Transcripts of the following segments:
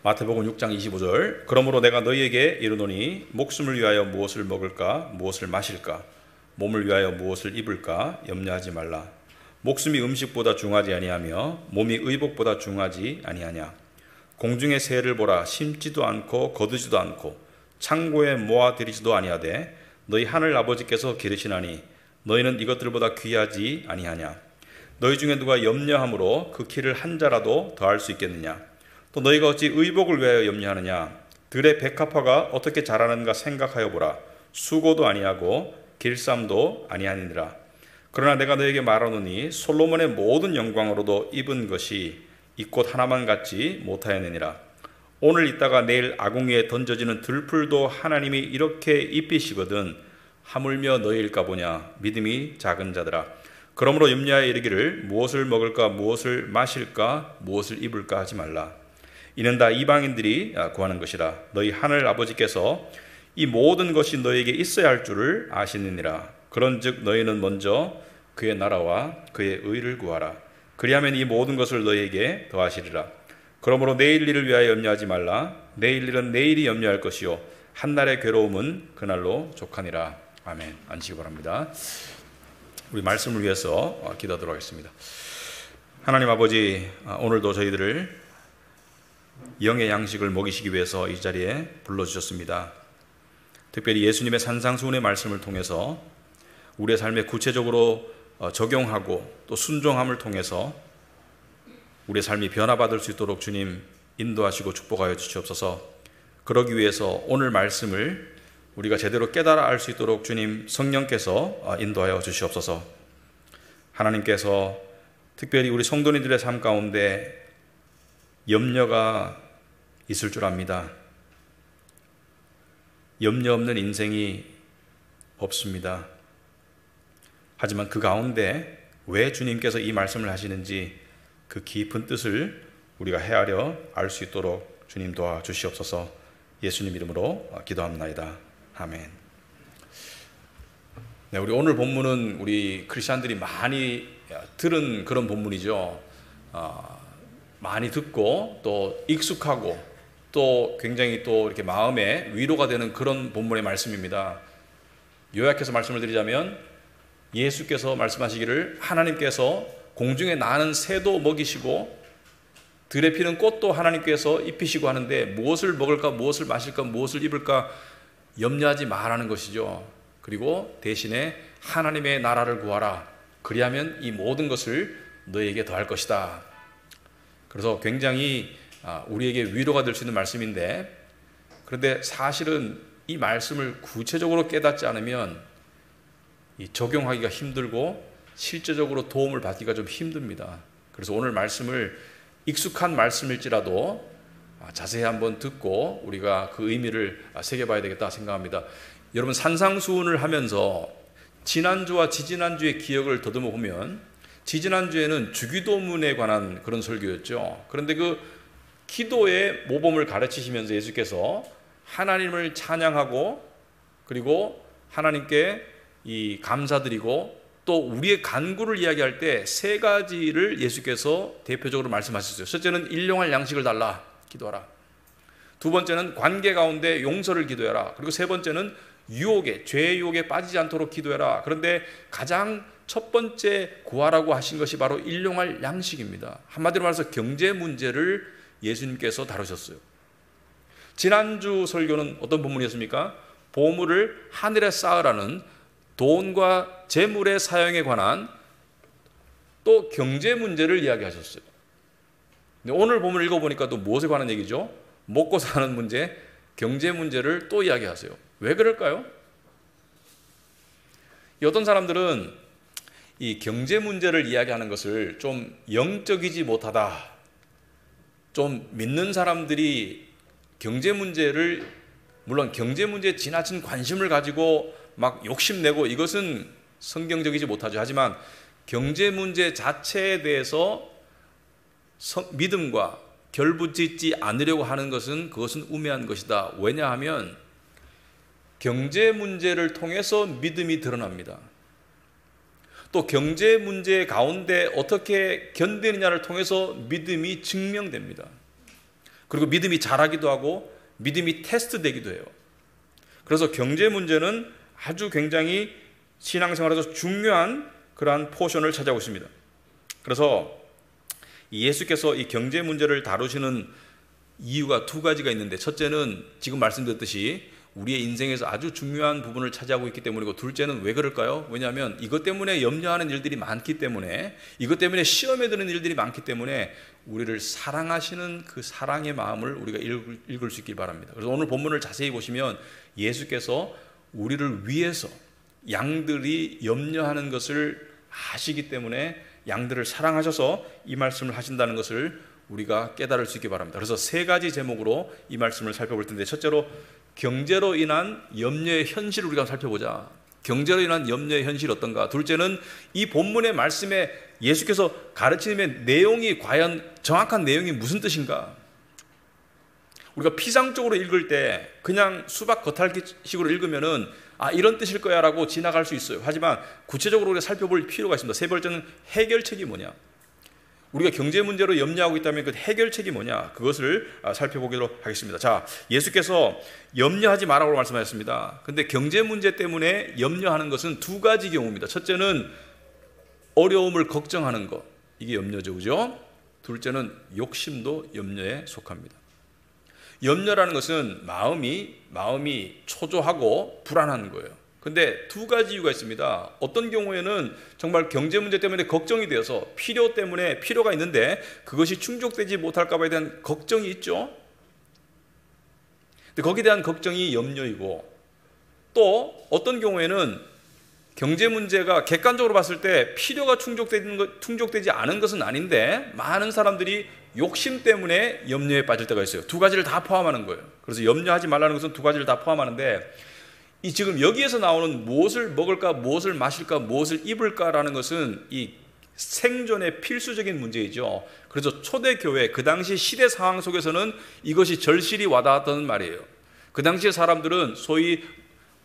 마태복음 6장 25절. 그러므로 내가 너희에게 이르노니 목숨을 위하여 무엇을 먹을까 무엇을 마실까 몸을 위하여 무엇을 입을까 염려하지 말라. 목숨이 음식보다 중하지 아니하며 몸이 의복보다 중하지 아니하냐. 공중의 새를 보라. 심지도 않고 거두지도 않고 창고에 모아들이지도 아니하되 너희 하늘 아버지께서 기르시나니 너희는 이것들보다 귀하지 아니하냐. 너희 중에 누가 염려함으로 그 키를 한 자라도 더할 수 있겠느냐. 또 너희가 어찌 의복을 위하여 염려하느냐. 들의 백합화가 어떻게 자라는가 생각하여 보라. 수고도 아니하고 길쌈도 아니하니라. 그러나 내가 너에게 말하노니 솔로몬의 모든 영광으로도 입은 것이 이 꽃 하나만 같지 못하였느니라. 오늘 있다가 내일 아궁이에 던져지는 들풀도 하나님이 이렇게 입히시거든 하물며 너희일까 보냐. 믿음이 작은 자들아. 그러므로 염려하여 이르기를 무엇을 먹을까 무엇을 마실까 무엇을 입을까 하지 말라. 이는 다 이방인들이 구하는 것이라. 너희 하늘 아버지께서 이 모든 것이 너희에게 있어야 할 줄을 아시느니라. 그런즉 너희는 먼저 그의 나라와 그의 의를 구하라. 그리하면 이 모든 것을 너희에게 더하시리라. 그러므로 내일 일을 위하여 염려하지 말라. 내일 일은 내일이 염려할 것이요 한날의 괴로움은 그날로 족하니라. 아멘. 앉으시기 바랍니다. 우리 말씀을 위해서 기도하도록 하겠습니다. 하나님 아버지, 오늘도 저희들을 영의 양식을 먹이시기 위해서 이 자리에 불러주셨습니다. 특별히 예수님의 산상수훈의 말씀을 통해서 우리의 삶에 구체적으로 적용하고 또 순종함을 통해서 우리의 삶이 변화받을 수 있도록 주님 인도하시고 축복하여 주시옵소서. 그러기 위해서 오늘 말씀을 우리가 제대로 깨달아 알 수 있도록 주님 성령께서 인도하여 주시옵소서. 하나님께서 특별히 우리 성도님들의 삶 가운데 염려가 있을 줄 압니다. 염려 없는 인생이 없습니다. 하지만 그 가운데 왜 주님께서 이 말씀을 하시는지 그 깊은 뜻을 우리가 헤아려 알 수 있도록 주님 도와주시옵소서. 예수님 이름으로 기도합나이다. 아멘. 네, 우리 오늘 본문은 우리 크리스찬들이 많이 들은 그런 본문이죠. 많이 듣고 또 익숙하고 또 굉장히 또 이렇게 마음에 위로가 되는 그런 본문의 말씀입니다. 요약해서 말씀을 드리자면 예수께서 말씀하시기를 하나님께서 공중에 나는 새도 먹이시고 들에 피는 꽃도 하나님께서 입히시고 하는데 무엇을 먹을까 무엇을 마실까 무엇을 입을까 염려하지 말라는 것이죠. 그리고 대신에 하나님의 나라를 구하라. 그리하면 이 모든 것을 너희에게 더할 것이다. 그래서 굉장히 우리에게 위로가 될 수 있는 말씀인데, 그런데 사실은 이 말씀을 구체적으로 깨닫지 않으면 적용하기가 힘들고 실제적으로 도움을 받기가 좀 힘듭니다. 그래서 오늘 말씀을 익숙한 말씀일지라도 자세히 한번 듣고 우리가 그 의미를 새겨봐야 되겠다 생각합니다. 여러분, 산상수훈을 하면서 지난주와 지지난주의 기억을 더듬어 보면 지지난주에는 주기도문에 관한 그런 설교였죠. 그런데 그 기도의 모범을 가르치시면서 예수께서 하나님을 찬양하고 그리고 하나님께 이 감사드리고 또 우리의 간구를 이야기할 때 세 가지를 예수께서 대표적으로 말씀하셨어요. 첫째는 일용할 양식을 달라 기도하라. 두 번째는 관계 가운데 용서를 기도해라. 그리고 세 번째는 죄의 유혹에 빠지지 않도록 기도해라. 그런데 가장 첫 번째 구하라고 하신 것이 바로 일용할 양식입니다. 한마디로 말해서 경제 문제를 예수님께서 다루셨어요. 지난주 설교는 어떤 본문이었습니까? 보물을 하늘에 쌓으라는 돈과 재물의 사용에 관한 또 경제 문제를 이야기하셨어요. 근데 오늘 본문을 읽어보니까 또 무엇에 관한 얘기죠? 먹고 사는 문제, 경제 문제를 또 이야기하세요. 왜 그럴까요? 어떤 사람들은 이 경제 문제를 이야기하는 것을 좀 영적이지 못하다, 좀 믿는 사람들이 경제 문제를, 물론 경제 문제에 지나친 관심을 가지고 막 욕심내고 이것은 성경적이지 못하죠. 하지만 경제 문제 자체에 대해서 믿음과 결부짓지 않으려고 하는 것은 그것은 우매한 것이다. 왜냐하면 경제 문제를 통해서 믿음이 드러납니다. 또 경제 문제 가운데 어떻게 견디느냐를 통해서 믿음이 증명됩니다. 그리고 믿음이 자라기도 하고 믿음이 테스트 되기도 해요. 그래서 경제 문제는 아주 굉장히 신앙생활에서 중요한 그러한 포션을 차지하고 있습니다. 그래서 예수께서 이 경제 문제를 다루시는 이유가 두 가지가 있는데, 첫째는 지금 말씀드렸듯이 우리의 인생에서 아주 중요한 부분을 차지하고 있기 때문이고, 둘째는 왜 그럴까요? 왜냐하면 이것 때문에 염려하는 일들이 많기 때문에, 이것 때문에 시험에 드는 일들이 많기 때문에 우리를 사랑하시는 그 사랑의 마음을 우리가 읽을 수 있길 바랍니다. 그래서 오늘 본문을 자세히 보시면 예수께서 우리를 위해서 양들이 염려하는 것을 아시기 때문에 양들을 사랑하셔서 이 말씀을 하신다는 것을 우리가 깨달을 수 있기 바랍니다. 그래서 세 가지 제목으로 이 말씀을 살펴볼 텐데, 첫째로 경제로 인한 염려의 현실을 우리가 살펴보자. 경제로 인한 염려의 현실이 어떤가? 둘째는 이 본문의 말씀에 예수께서 가르치는 내용이 과연 정확한 내용이 무슨 뜻인가? 우리가 피상적으로 읽을 때 그냥 수박 겉핥기식으로 읽으면은 이런 뜻일 거야 라고 지나갈 수 있어요. 하지만 구체적으로 우리가 살펴볼 필요가 있습니다. 세 번째는 해결책이 뭐냐? 우리가 경제 문제로 염려하고 있다면 그 해결책이 뭐냐? 그것을 살펴보기로 하겠습니다. 자, 예수께서 염려하지 말라고 말씀하셨습니다. 근데 경제 문제 때문에 염려하는 것은 두 가지 경우입니다. 첫째는 어려움을 걱정하는 것, 이게 염려죠, 그죠? 둘째는 욕심도 염려에 속합니다. 염려라는 것은 마음이 초조하고 불안한 거예요. 근데 두 가지 이유가 있습니다. 어떤 경우에는 정말 경제 문제 때문에 걱정이 되어서 필요가 있는데 그것이 충족되지 못할까 봐에 대한 걱정이 있죠. 근데 거기에 대한 걱정이 염려이고, 또 어떤 경우에는 경제 문제가 객관적으로 봤을 때 필요가 충족되지 않은 것은 아닌데 많은 사람들이 욕심 때문에 염려에 빠질 때가 있어요. 두 가지를 다 포함하는 거예요. 그래서 염려하지 말라는 것은 두 가지를 다 포함하는데, 이 지금 여기에서 나오는 무엇을 먹을까, 무엇을 마실까, 무엇을 입을까라는 것은 이 생존의 필수적인 문제이죠. 그래서 초대교회 그 당시 시대 상황 속에서는 이것이 절실히 와닿았던 말이에요. 그 당시의 사람들은 소위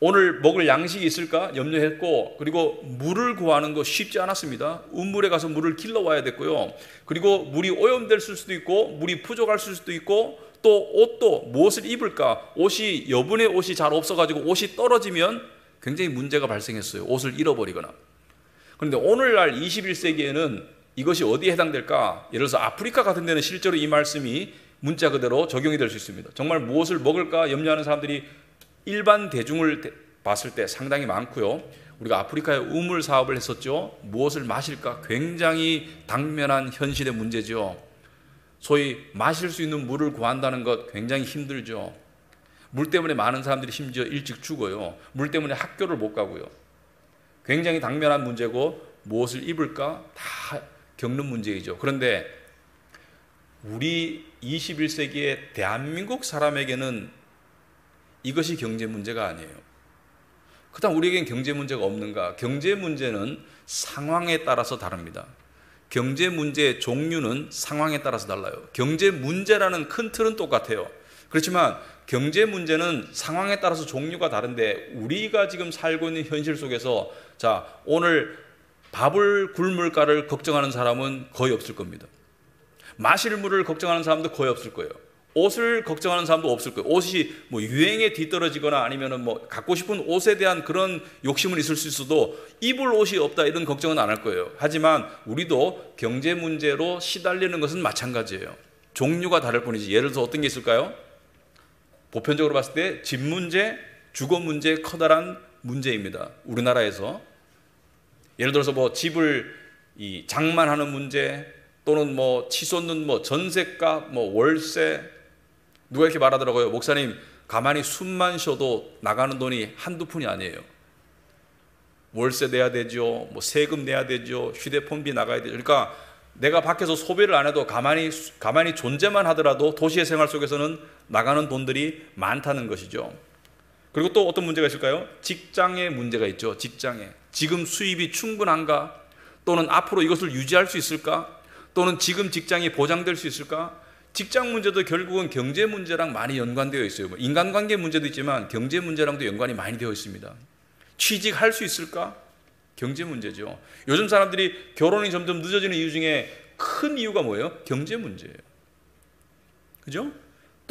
오늘 먹을 양식이 있을까 염려했고, 그리고 물을 구하는 거 쉽지 않았습니다. 운물에 가서 물을 길러와야 됐고요. 그리고 물이 오염될 수도 있고 물이 부족할 수도 있고, 또 옷도 무엇을 입을까, 여분의 옷이 잘 없어가지고 옷이 떨어지면 굉장히 문제가 발생했어요. 옷을 잃어버리거나. 그런데 오늘날 21세기에는 이것이 어디에 해당될까? 예를 들어서 아프리카 같은 데는 실제로 이 말씀이 문자 그대로 적용이 될 수 있습니다. 정말 무엇을 먹을까 염려하는 사람들이 일반 대중을 봤을 때 상당히 많고요. 우리가 아프리카에 우물 사업을 했었죠. 무엇을 마실까 굉장히 당면한 현실의 문제죠. 소위 마실 수 있는 물을 구한다는 것 굉장히 힘들죠. 물 때문에 많은 사람들이 심지어 일찍 죽어요. 물 때문에 학교를 못 가고요. 굉장히 당면한 문제고, 무엇을 입을까 다 겪는 문제이죠. 그런데 우리 21세기의 대한민국 사람에게는 이것이 경제 문제가 아니에요. 그다음 우리에겐 경제 문제가 없는가? 경제 문제는 상황에 따라서 다릅니다. 경제 문제의 종류는 상황에 따라서 달라요. 경제 문제라는 큰 틀은 똑같아요. 그렇지만 경제 문제는 상황에 따라서 종류가 다른데, 우리가 지금 살고 있는 현실 속에서 오늘 밥을 굶을까를 걱정하는 사람은 거의 없을 겁니다. 마실 물을 걱정하는 사람도 거의 없을 거예요. 옷을 걱정하는 사람도 없을 거예요. 옷이 유행에 뒤떨어지거나 아니면은 갖고 싶은 옷에 대한 그런 욕심은 있을 수 있어도 입을 옷이 없다 이런 걱정은 안 할 거예요. 하지만 우리도 경제 문제로 시달리는 것은 마찬가지예요. 종류가 다를 뿐이지. 예를 들어서 어떤 게 있을까요? 보편적으로 봤을 때 집 문제, 주거 문제 커다란 문제입니다. 우리나라에서 예를 들어서 집을 장만하는 문제, 또는 치솟는 전세값, 월세. 누가 이렇게 말하더라고요. 목사님, 가만히 숨만 쉬어도 나가는 돈이 한두 푼이 아니에요. 월세 내야 되죠. 세금 내야 되죠. 휴대폰비 나가야 되죠. 그러니까 내가 밖에서 소비를 안 해도 가만히 존재만 하더라도 도시의 생활 속에서는 나가는 돈들이 많다는 것이죠. 그리고 또 어떤 문제가 있을까요? 직장의 문제가 있죠. 직장에. 지금 수입이 충분한가? 또는 앞으로 이것을 유지할 수 있을까? 또는 지금 직장이 보장될 수 있을까? 직장 문제도 결국은 경제 문제랑 많이 연관되어 있어요. 인간관계 문제도 있지만 경제 문제랑도 연관이 많이 되어 있습니다. 취직할 수 있을까? 경제 문제죠. 요즘 사람들이 결혼이 점점 늦어지는 이유 중에 큰 이유가 뭐예요? 경제 문제예요. 그죠?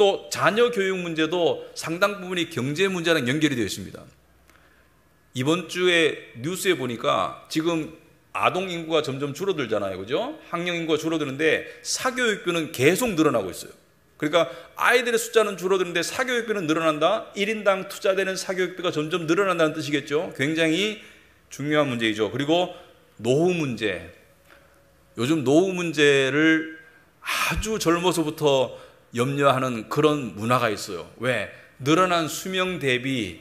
또 자녀 교육 문제도 상당 부분이 경제 문제랑 연결이 되어 있습니다. 이번 주에 뉴스에 보니까 지금 아동 인구가 점점 줄어들잖아요. 그죠? 학령 인구가 줄어드는데 사교육비는 계속 늘어나고 있어요. 그러니까 아이들의 숫자는 줄어드는데 사교육비는 늘어난다. 1인당 투자되는 사교육비가 점점 늘어난다는 뜻이겠죠. 굉장히 중요한 문제이죠. 그리고 노후 문제. 요즘 노후 문제를 아주 젊어서부터 염려하는 그런 문화가 있어요. 왜? 늘어난 수명 대비,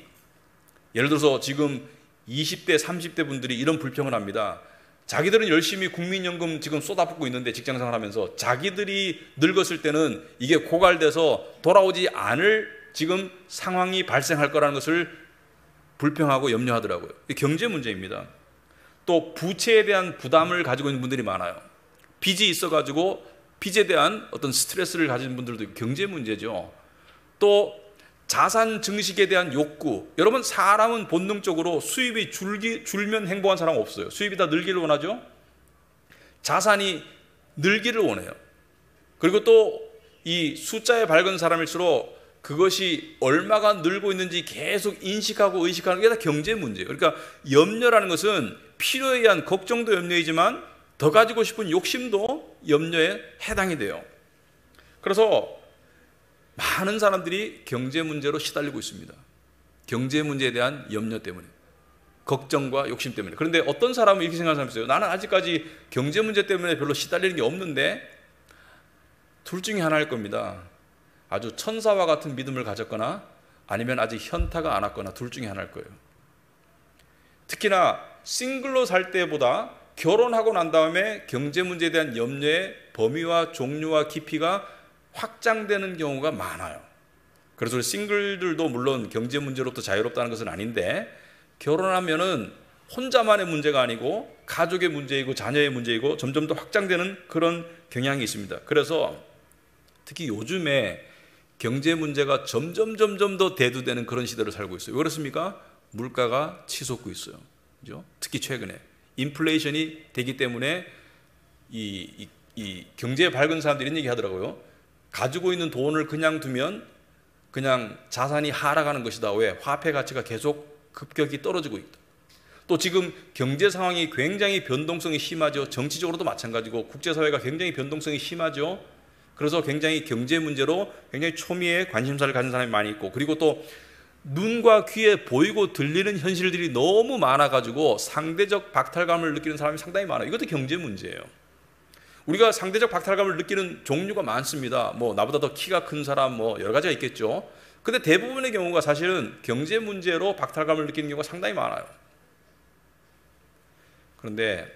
예를 들어서 지금 20대, 30대 분들이 이런 불평을 합니다. 자기들은 열심히 국민연금 지금 쏟아붓고 있는데 직장생활 하면서 자기들이 늙었을 때는 이게 고갈돼서 돌아오지 않을 지금 상황이 발생할 거라는 것을 불평하고 염려하더라고요. 이게 경제 문제입니다. 또 부채에 대한 부담을 가지고 있는 분들이 많아요. 빚이 있어가지고 빚에 대한 어떤 스트레스를 가진 분들도 있고 경제 문제죠. 또 자산 증식에 대한 욕구. 여러분, 사람은 본능적으로 수입이 줄면 행복한 사람 없어요. 수입이 다 늘기를 원하죠. 자산이 늘기를 원해요. 그리고 또 이 숫자에 밝은 사람일수록 그것이 얼마가 늘고 있는지 계속 인식하고 의식하는 게 다 경제 문제예요. 그러니까 염려라는 것은 필요에 의한 걱정도 염려이지만 더 가지고 싶은 욕심도 염려에 해당이 돼요. 그래서 많은 사람들이 경제 문제로 시달리고 있습니다. 경제 문제에 대한 염려 때문에, 걱정과 욕심 때문에. 그런데 어떤 사람은 이렇게 생각하는 사람이 있어요. 나는 아직까지 경제 문제 때문에 별로 시달리는 게 없는데, 둘 중에 하나일 겁니다. 아주 천사와 같은 믿음을 가졌거나 아니면 아직 현타가 안 왔거나 둘 중에 하나일 거예요. 특히나 싱글로 살 때보다 결혼하고 난 다음에 경제 문제에 대한 염려의 범위와 종류와 깊이가 확장되는 경우가 많아요. 그래서 싱글들도 물론 경제 문제로부터 자유롭다는 것은 아닌데, 결혼하면은 혼자만의 문제가 아니고 가족의 문제이고 자녀의 문제이고 점점 더 확장되는 그런 경향이 있습니다. 그래서 특히 요즘에 경제 문제가 점점 더 대두되는 그런 시대를 살고 있어요. 왜 그렇습니까? 물가가 치솟고 있어요. 그죠? 특히 최근에 인플레이션이 되기 때문에 이 경제에 밝은 사람들이 이런 얘기 하더라고요. 가지고 있는 돈을 그냥 두면 그냥 자산이 하락하는 것이다. 왜? 화폐 가치가 계속 급격히 떨어지고 있다. 또 지금 경제 상황이 굉장히 변동성이 심하죠. 정치적으로도 마찬가지고 국제사회가 굉장히 변동성이 심하죠. 그래서 굉장히 경제 문제로 굉장히 초미의 관심사를 가진 사람이 많이 있고, 그리고 또 눈과 귀에 보이고 들리는 현실들이 너무 많아가지고 상대적 박탈감을 느끼는 사람이 상당히 많아요. 이것도 경제 문제예요. 우리가 상대적 박탈감을 느끼는 종류가 많습니다. 뭐 나보다 더 키가 큰 사람, 뭐 여러 가지가 있겠죠. 근데 대부분의 경우가 사실은 경제 문제로 박탈감을 느끼는 경우가 상당히 많아요. 그런데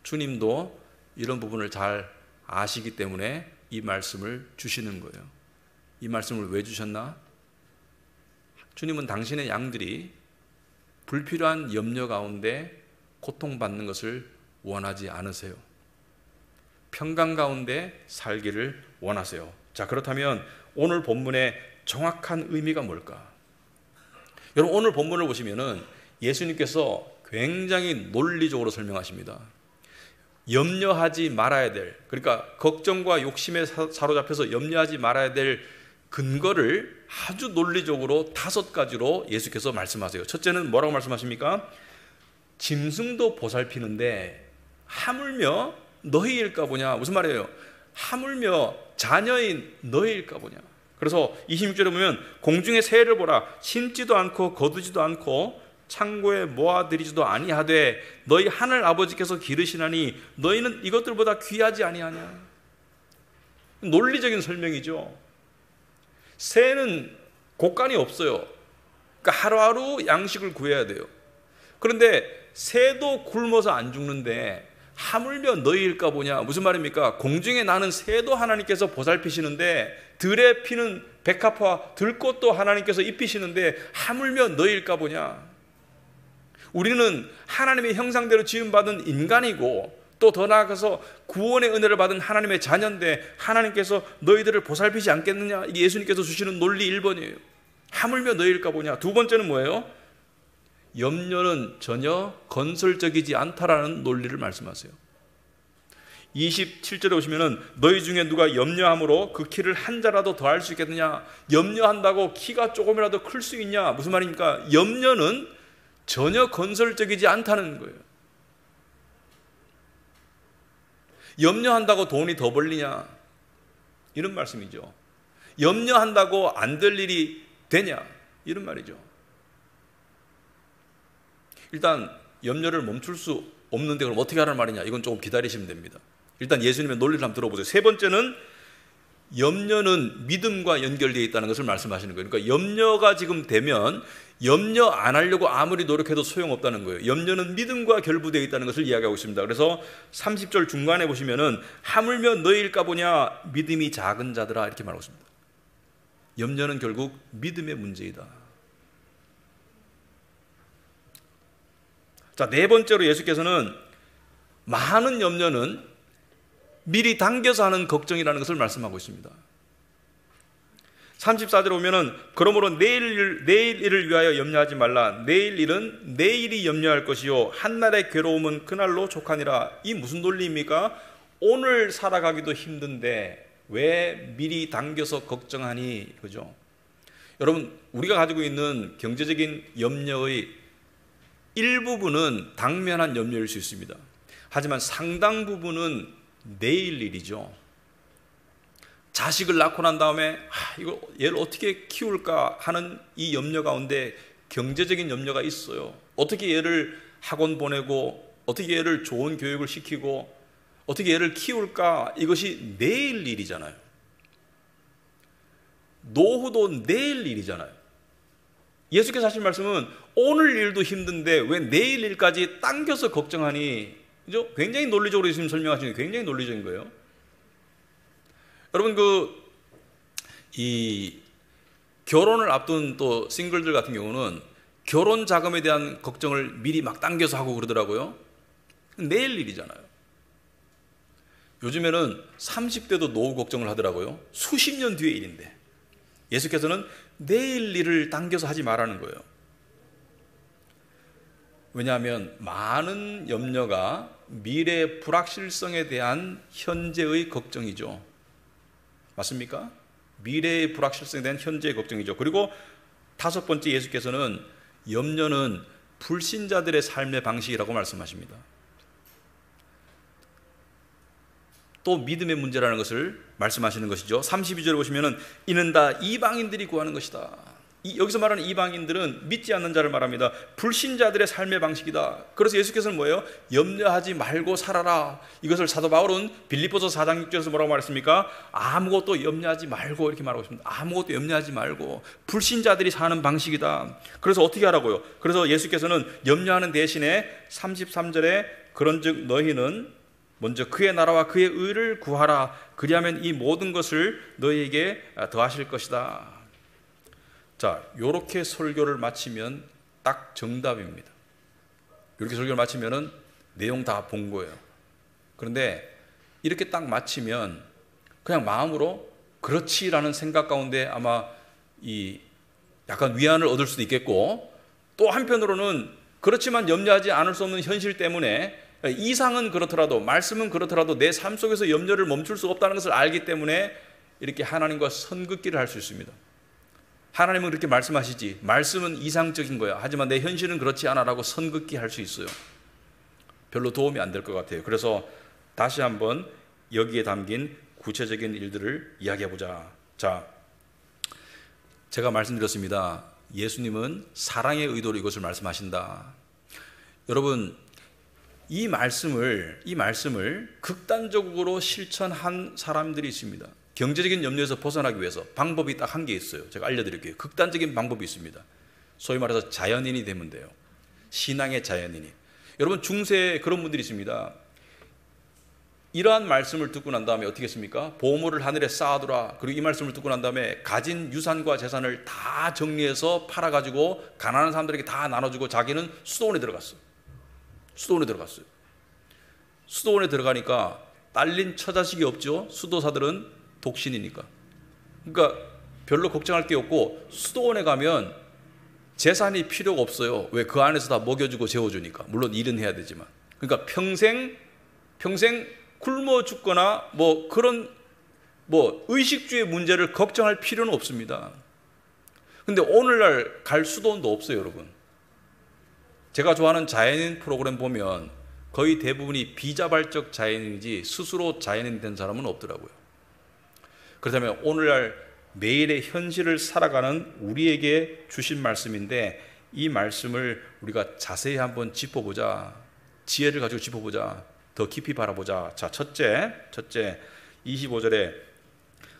주님도 이런 부분을 잘 아시기 때문에 이 말씀을 주시는 거예요. 이 말씀을 왜 주셨나? 주님은 당신의 양들이 불필요한 염려 가운데 고통받는 것을 원하지 않으세요. 평강 가운데 살기를 원하세요. 자, 그렇다면 오늘 본문의 정확한 의미가 뭘까? 여러분, 오늘 본문을 보시면은 예수님께서 굉장히 논리적으로 설명하십니다. 염려하지 말아야 될, 그러니까 걱정과 욕심에 사로잡혀서 염려하지 말아야 될 근거를 아주 논리적으로 5가지로 예수께서 말씀하세요. 첫째는 뭐라고 말씀하십니까? 짐승도 보살피는데 하물며 너희일까 보냐. 무슨 말이에요? 하물며 자녀인 너희일까 보냐. 그래서 26절에 보면 공중의 새를 보라. 심지도 않고 거두지도 않고 창고에 모아들이지도 아니하되 너희 하늘 아버지께서 기르시나니 너희는 이것들보다 귀하지 아니하냐. 논리적인 설명이죠. 새는 곳간이 없어요. 그러니까 하루하루 양식을 구해야 돼요. 그런데 새도 굶어서 안 죽는데 하물며 너희일까 보냐. 무슨 말입니까? 공중에 나는 새도 하나님께서 보살피시는데 들에 피는 백합화 들꽃도 하나님께서 입히시는데 하물며 너희일까 보냐. 우리는 하나님의 형상대로 지음받은 인간이고 또 더 나아가서 구원의 은혜를 받은 하나님의 자녀인데 하나님께서 너희들을 보살피지 않겠느냐. 이게 예수님께서 주시는 논리 1번이에요. 하물며 너희일까 보냐. 두 번째는 뭐예요? 염려는 전혀 건설적이지 않다라는 논리를 말씀하세요. 27절에 오시면은 너희 중에 누가 염려함으로 그 키를 한 자라도 더할 수 있겠느냐? 염려한다고 키가 조금이라도 클 수 있냐? 무슨 말입니까? 염려는 전혀 건설적이지 않다는 거예요. 염려한다고 돈이 더 벌리냐? 이런 말씀이죠. 염려한다고 안 될 일이 되냐? 이런 말이죠. 일단 염려를 멈출 수 없는데 그럼 어떻게 하라는 말이냐? 이건 조금 기다리시면 됩니다. 일단 예수님의 논리를 한번 들어보세요. 세 번째는 염려는 믿음과 연결되어 있다는 것을 말씀하시는 거예요. 그러니까 염려가 지금 되면 염려 안 하려고 아무리 노력해도 소용없다는 거예요. 염려는 믿음과 결부되어 있다는 것을 이야기하고 있습니다. 그래서 30절 중간에 보시면은 하물며 너희일까 보냐 믿음이 작은 자들아 이렇게 말하고 있습니다. 염려는 결국 믿음의 문제이다. 자, 네 번째로 예수께서는 많은 염려는 미리 당겨서 하는 걱정이라는 것을 말씀하고 있습니다. 34절에 보면은 그러므로 내일 일을 위하여 염려하지 말라. 내일 일은 내일이 염려할 것이요 한날의 괴로움은 그날로 족하니라. 이 무슨 논리입니까? 오늘 살아가기도 힘든데 왜 미리 당겨서 걱정하니? 그죠? 여러분, 우리가 가지고 있는 경제적인 염려의 일부분은 당면한 염려일 수 있습니다. 하지만 상당 부분은 내일 일이죠. 자식을 낳고 난 다음에 이거 얘를 어떻게 키울까 하는 이 염려 가운데 경제적인 염려가 있어요. 어떻게 얘를 학원 보내고 어떻게 얘를 좋은 교육을 시키고 어떻게 얘를 키울까? 이것이 내일 일이잖아요. 노후도 내일 일이잖아요. 예수께서 하신 말씀은 오늘 일도 힘든데 왜 내일 일까지 당겨서 걱정하니? 그죠? 굉장히 논리적으로 예수님 설명하시는 게 굉장히 논리적인 거예요. 여러분 이 결혼을 앞둔 또 싱글들 같은 경우는 결혼 자금에 대한 걱정을 미리 막 당겨서 하고 그러더라고요. 내일 일이잖아요. 요즘에는 30대도 노후 걱정을 하더라고요. 수십 년 뒤의 일인데 예수께서는 내일 일을 당겨서 하지 말라는 거예요. 왜냐하면 많은 염려가 미래 불확실성에 대한 현재의 걱정이죠. 맞습니까? 미래의 불확실성에 대한 현재의 걱정이죠. 그리고 다섯 번째 예수께서는 염려는 불신자들의 삶의 방식이라고 말씀하십니다. 또 믿음의 문제라는 것을 말씀하시는 것이죠. 32절에 보시면은 이는 다 이방인들이 구하는 것이다. 여기서 말하는 이방인들은 믿지 않는 자를 말합니다. 불신자들의 삶의 방식이다. 그래서 예수께서는 뭐예요? 염려하지 말고 살아라. 이것을 사도 바울은 빌립보서 4장 6절에서 뭐라고 말했습니까? 아무것도 염려하지 말고 이렇게 말하고 있습니다. 아무것도 염려하지 말고 불신자들이 사는 방식이다. 그래서 어떻게 하라고요? 그래서 예수께서는 염려하는 대신에 33절에 그런즉 너희는 먼저 그의 나라와 그의 의를 구하라. 그리하면 이 모든 것을 너희에게 더하실 것이다. 자, 요렇게 설교를 마치면 딱 정답입니다. 이렇게 설교를 마치면은 내용 다 본 거예요. 그런데 이렇게 딱 마치면 그냥 마음으로 그렇지라는 생각 가운데 아마 약간 위안을 얻을 수도 있겠고, 또 한편으로는 그렇지만 염려하지 않을 수 없는 현실 때문에 이상은 그렇더라도, 말씀은 그렇더라도 내 삶 속에서 염려를 멈출 수 없다는 것을 알기 때문에 이렇게 하나님과 선긋기를 할 수 있습니다. 하나님은 그렇게 말씀하시지, 말씀은 이상적인 거야, 하지만 내 현실은 그렇지 않아 라고 선긋기 할 수 있어요. 별로 도움이 안 될 것 같아요. 그래서 다시 한번 여기에 담긴 구체적인 일들을 이야기해보자. 자, 제가 말씀드렸습니다. 예수님은 사랑의 의도로 이것을 말씀하신다. 여러분, 이 말씀을 극단적으로 실천한 사람들이 있습니다. 경제적인 염려에서 벗어나기 위해서 방법이 딱 한 개 있어요. 제가 알려드릴게요. 극단적인 방법이 있습니다. 소위 말해서 자연인이 되면 돼요. 신앙의 자연인이. 여러분, 중세에 그런 분들이 있습니다. 이러한 말씀을 듣고 난 다음에 어떻게 했습니까? 보물을 하늘에 쌓아두라. 그리고 이 말씀을 듣고 난 다음에 가진 유산과 재산을 다 정리해서 팔아가지고 가난한 사람들에게 다 나눠주고 자기는 수도원에 들어갔어요. 수도원에 들어가니까 딸린 처자식이 없죠. 수도사들은 독신이니까. 그러니까 별로 걱정할 게 없고, 수도원에 가면 재산이 필요가 없어요. 왜? 그 안에서 다 먹여주고 재워주니까. 물론 일은 해야 되지만. 그러니까 평생 굶어 죽거나 뭐 그런 의식주의 문제를 걱정할 필요는 없습니다. 근데 오늘날 갈 수도원도 없어요, 여러분. 제가 좋아하는 자연인 프로그램 보면 거의 대부분이 비자발적 자연인이지 스스로 자연인 된 사람은 없더라고요. 그렇다면 오늘날 매일의 현실을 살아가는 우리에게 주신 말씀인데, 이 말씀을 우리가 자세히 한번 짚어보자. 지혜를 가지고 짚어보자. 더 깊이 바라보자. 자, 첫째 25절에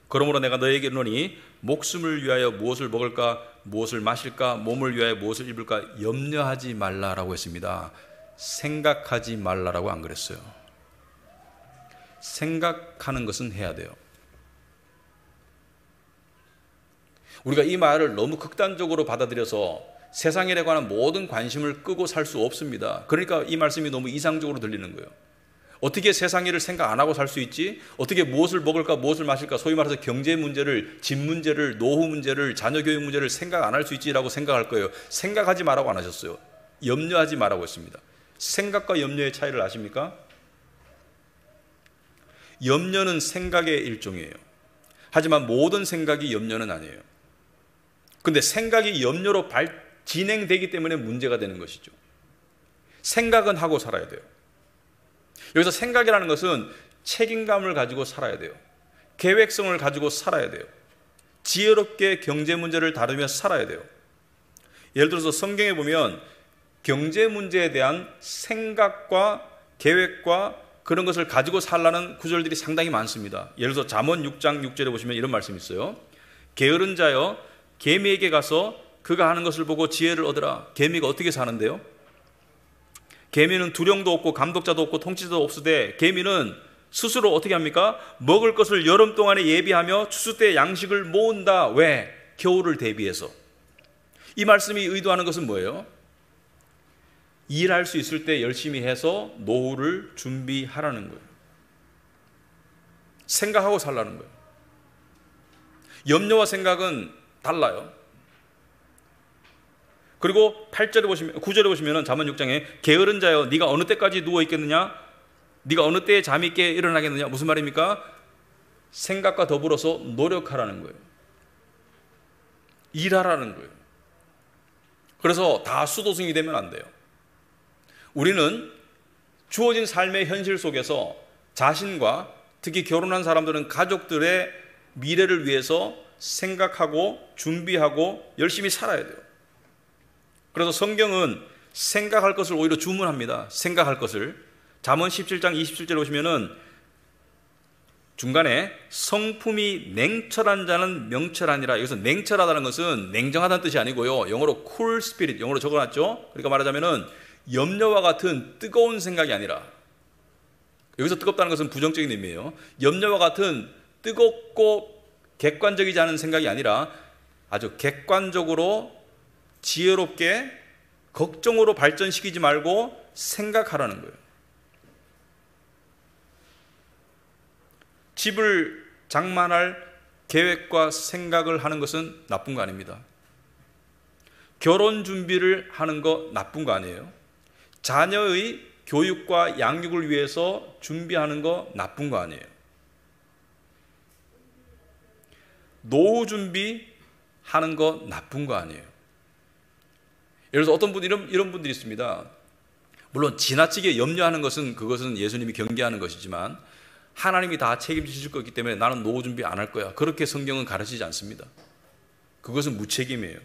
그러므로 내가 너에게 이르노니 목숨을 위하여 무엇을 먹을까, 무엇을 마실까, 몸을 위하여 무엇을 입을까 염려하지 말라라고 했습니다. 생각하지 말라라고 안 그랬어요. 생각하는 것은 해야 돼요. 우리가 이 말을 너무 극단적으로 받아들여서 세상 일에 관한 모든 관심을 끄고 살 수 없습니다. 그러니까 이 말씀이 너무 이상적으로 들리는 거예요. 어떻게 세상 일을 생각 안 하고 살 수 있지? 어떻게 무엇을 먹을까, 무엇을 마실까, 소위 말해서 경제 문제를, 집 문제를, 노후 문제를, 자녀 교육 문제를 생각 안 할 수 있지라고 생각할 거예요. 생각하지 말라고 안 하셨어요. 염려하지 말라고 했습니다. 생각과 염려의 차이를 아십니까? 염려는 생각의 일종이에요. 하지만 모든 생각이 염려는 아니에요. 근데 생각이 염려로 진행되기 때문에 문제가 되는 것이죠. 생각은 하고 살아야 돼요. 여기서 생각이라는 것은 책임감을 가지고 살아야 돼요. 계획성을 가지고 살아야 돼요. 지혜롭게 경제 문제를 다루며 살아야 돼요. 예를 들어서 성경에 보면 경제 문제에 대한 생각과 계획과 그런 것을 가지고 살라는 구절들이 상당히 많습니다. 예를 들어서 잠언 6장 6절에 보시면 이런 말씀이 있어요. 게으른 자여 개미에게 가서 그가 하는 것을 보고 지혜를 얻으라. 개미가 어떻게 사는데요? 개미는 두령도 없고 감독자도 없고 통치자도 없으되 개미는 스스로 어떻게 합니까? 먹을 것을 여름 동안에 예비하며 추수 때 양식을 모은다. 왜? 겨울을 대비해서. 이 말씀이 의도하는 것은 뭐예요? 일할 수 있을 때 열심히 해서 노후를 준비하라는 거예요. 생각하고 살라는 거예요. 염려와 생각은 달라요. 그리고 8절에 보시면, 9절에 보시면 잠언 6장에 게으른 자여 네가 어느 때까지 누워 있겠느냐? 네가 어느 때에 잠이 있게 일어나겠느냐? 무슨 말입니까? 생각과 더불어서 노력하라는 거예요. 일하라는 거예요. 그래서 다 수도승이 되면 안 돼요. 우리는 주어진 삶의 현실 속에서 자신과 특히 결혼한 사람들은 가족들의 미래를 위해서 생각하고 준비하고 열심히 살아야 돼요. 그래서 성경은 생각할 것을 오히려 주문합니다. 생각할 것을. 잠언 17장 27절에 보시면은 중간에 성품이 냉철한 자는 명철하니라. 여기서 냉철하다는 것은 냉정하다는 뜻이 아니고요. 영어로 cool spirit, 영어로 적어놨죠. 그러니까 말하자면은 염려와 같은 뜨거운 생각이 아니라, 여기서 뜨겁다는 것은 부정적인 의미예요. 염려와 같은 뜨겁고 객관적이지 않은 생각이 아니라 아주 객관적으로 지혜롭게 걱정으로 발전시키지 말고 생각하라는 거예요. 집을 장만할 계획과 생각을 하는 것은 나쁜 거 아닙니다. 결혼 준비를 하는 거 나쁜 거 아니에요. 자녀의 교육과 양육을 위해서 준비하는 거 나쁜 거 아니에요. 노후 준비하는 거 나쁜 거 아니에요. 예를 들어서 어떤 분 이런 분들이 있습니다. 물론 지나치게 염려하는 것은 그것은 예수님이 경계하는 것이지만 하나님이 다 책임지실 거기 때문에 나는 노후 준비 안 할 거야. 그렇게 성경은 가르치지 않습니다. 그것은 무책임이에요.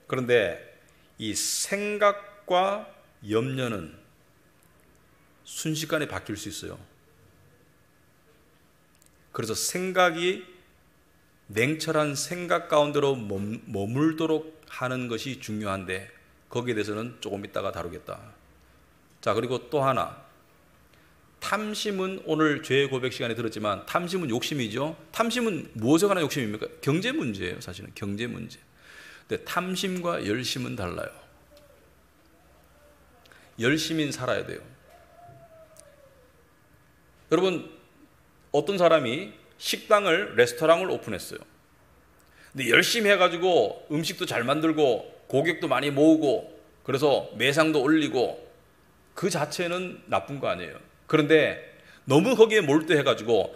그런데 이 생각과 염려는 순식간에 바뀔 수 있어요. 그래서 생각이 냉철한 생각 가운데로 머물도록 하는 것이 중요한데 거기에 대해서는 조금 이따가 다루겠다. 자, 그리고 또 하나. 탐심은 오늘 죄의 고백 시간에 들었지만 탐심은 욕심이죠. 탐심은 무엇에 관한 욕심입니까? 경제 문제예요. 사실은 경제 문제. 근데 탐심과 열심은 달라요. 열심히 살아야 돼요. 여러분, 어떤 사람이 식당을, 레스토랑을 오픈했어요. 근데 열심히 해가지고 음식도 잘 만들고 고객도 많이 모으고 그래서 매상도 올리고 그 자체는 나쁜 거 아니에요. 그런데 너무 거기에 몰두해가지고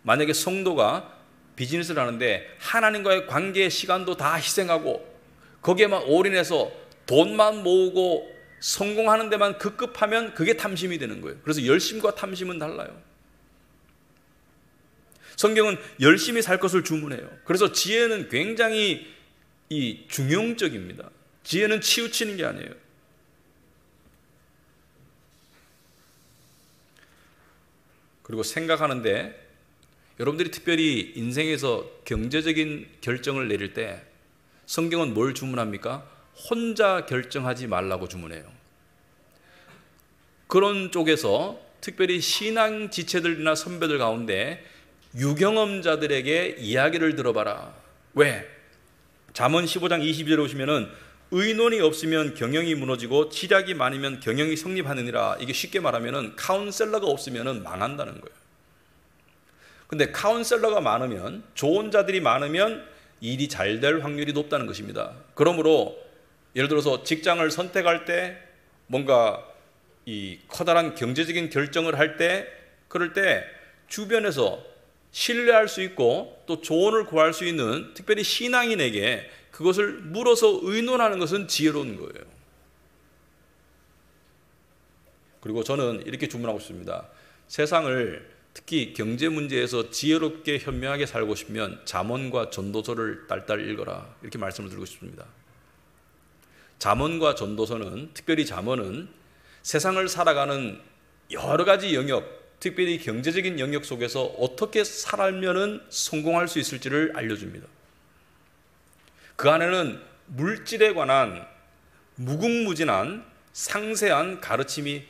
만약에 성도가 비즈니스를 하는데 하나님과의 관계 시간도 다 희생하고 거기에만 올인해서 돈만 모으고 성공하는 데만 급급하면 그게 탐심이 되는 거예요. 그래서 열심과 탐심은 달라요. 성경은 열심히 살 것을 주문해요. 그래서 지혜는 굉장히 중용적입니다. 지혜는 치우치는 게 아니에요. 그리고 생각하는데 여러분들이 특별히 인생에서 경제적인 결정을 내릴 때 성경은 뭘 주문합니까? 혼자 결정하지 말라고 주문해요. 그런 쪽에서 특별히 신앙 지체들이나 선배들 가운데 유경험자들에게 이야기를 들어봐라. 왜? 잠언 15장 22절에 오시면은 의논이 없으면 경영이 무너지고 지략이 많으면 경영이 성립하느니라. 이게 쉽게 말하면은 카운셀러가 없으면은 망한다는 거예요. 근데 카운셀러가 많으면, 좋은 자들이 많으면 일이 잘 될 확률이 높다는 것입니다. 그러므로 예를 들어서 직장을 선택할 때 뭔가 이 커다란 경제적인 결정을 할 때, 그럴 때 주변에서 신뢰할 수 있고 또 조언을 구할 수 있는 특별히 신앙인에게 그것을 물어서 의논하는 것은 지혜로운 거예요. 그리고 저는 이렇게 주문하고 싶습니다. 세상을 특히 경제 문제에서 지혜롭게 현명하게 살고 싶으면 잠언과 전도서를 딸딸 읽어라. 이렇게 말씀을 드리고 싶습니다. 잠언과 전도서는, 특별히 잠언은 세상을 살아가는 여러 가지 영역, 특별히 경제적인 영역 속에서 어떻게 살면 성공할 수 있을지를 알려줍니다. 그 안에는 물질에 관한 무궁무진한 상세한 가르침이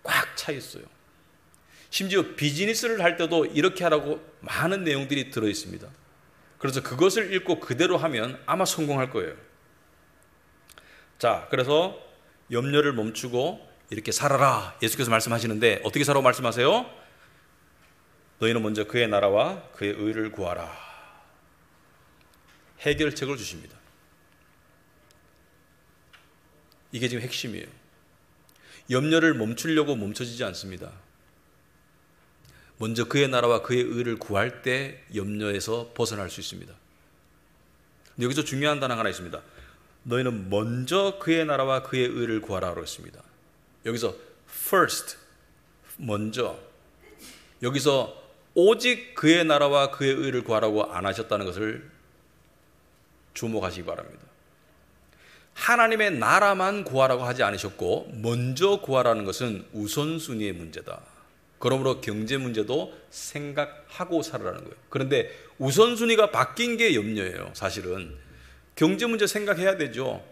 꽉 차 있어요. 심지어 비즈니스를 할 때도 이렇게 하라고 많은 내용들이 들어있습니다. 그래서 그것을 읽고 그대로 하면 아마 성공할 거예요. 자, 그래서 염려를 멈추고 이렇게 살아라. 예수께서 말씀하시는데 어떻게 살라고 말씀하세요? 너희는 먼저 그의 나라와 그의 의를 구하라. 해결책을 주십니다. 이게 지금 핵심이에요. 염려를 멈추려고 멈춰지지 않습니다. 먼저 그의 나라와 그의 의를 구할 때 염려에서 벗어날 수 있습니다. 근데 여기서 중요한 단어가 하나 있습니다. 너희는 먼저 그의 나라와 그의 의를 구하라고 했습니다. 여기서 first, 먼저, 여기서 오직 그의 나라와 그의 의를 구하라고 안 하셨다는 것을 주목하시기 바랍니다. 하나님의 나라만 구하라고 하지 않으셨고 먼저 구하라는 것은 우선순위의 문제다. 그러므로 경제 문제도 생각하고 살아라는 거예요. 그런데 우선순위가 바뀐 게 염려예요. 사실은 경제 문제 생각해야 되죠.